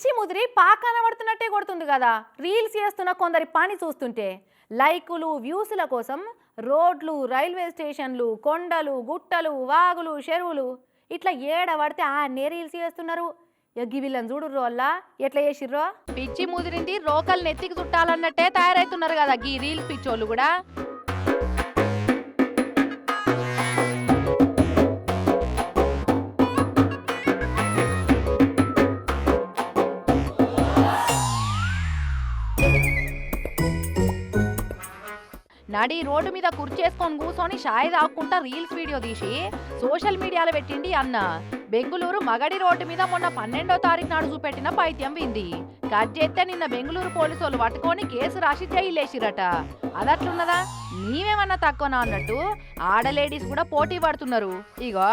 పిచ్చి ముదిరి పాకాన పడుతున్నట్టే కొడుతుంది కదా రీల్స్ చేస్తున్న కొందరి పని చూస్తుంటే. లైకులు వ్యూస్ల కోసం రోడ్లు, రైల్వే స్టేషన్లు, కొండలు, గుట్టలు, వాగులు, చెరువులు ఇట్లా ఏడబడితే ఆనే రీల్స్ చేస్తున్నారు. ఎగ్గి వీళ్ళని చూడు రోల్లా ఎట్లా చేసిర్రో. పిచ్చి ముదిరింది రోకల్ నెత్తికి చుట్టాలన్నట్టే తయారైతున్నారు కదా గీ రీల్స్ పిచ్చోళ్ళు కూడా. నడి రోడ్డు మీద కుర్చేసుకొని కూర్చొని షాయి తాక్కుంటా రీల్స్ వీడియో తీసి సోషల్ మీడియాలో పెట్టిండి అన్న. బెంగుళూరు మగడి రోడ్డు మీద మొన్న 12వ తారీఖు నాడు చూపెట్టిన పైత్యం వింది. కట్ చేస్తే నిన్న బెంగుళూరు పోలీసులు పట్టుకొని కేసు రాసి జైలేసిరట. అదట్లున్నదా, నీవేమన్నా తక్కువనా అన్నట్టు ఆడలేడీస్ కూడా పోటీ పడుతున్నారు. ఇగో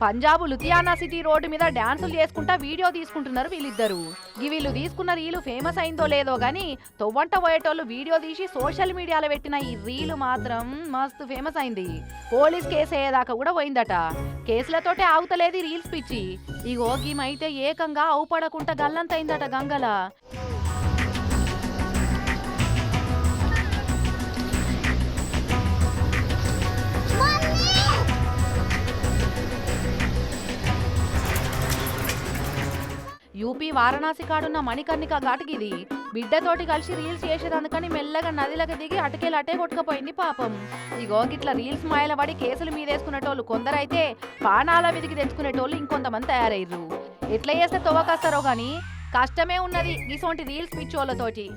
పంజాబ్ లుధియానా సిటీ రోడ్డు మీద డాన్సులు చేసుకుంటా వీడియో తీసుకుంటున్నారు వీళ్ళిద్దరు. వీళ్ళు తీసుకున్న రీలు ఫేమస్ అయిందో లేదో గానీ తొవ్వంట పోయేటోళ్ళు వీడియో తీసి సోషల్ మీడియాలో పెట్టిన ఈ రీలు మాత్రం మస్తు ఫేమస్ అయింది. పోలీస్ కేసు అయ్యేదాకా కూడా పోయిందట. కేసులతోటే ఆగుతలేదు రీల్స్ పిచ్చి. ఇగో గీమైతే ఏకంగా అవుపడకుండా గల్లంతైందట గంగల. యూపీ వారణాసి కాడున్న మణికర్ణిక ఘాటుకిది. బిడ్డతోటి కలిసి రీల్స్ చేసేదందుకని మెల్లగా నదిలోకి దిగి అటకే కొట్టుకపోయింది పాపం. ఇగో గిట్లా రీల్స్ మాయల పడి కేసులు మీదేసుకునేటోళ్ళు కొందరైతే పానాల మీదికి తెచ్చుకునేటోళ్ళు ఇంకొంతమంది తయారయ్యారు. ఎట్లా చేస్తే తవ్వకాస్తారో గానీ కష్టమే ఉన్నది ఇసోంటి రీల్స్ పిచ్చోళ్ళతోటి.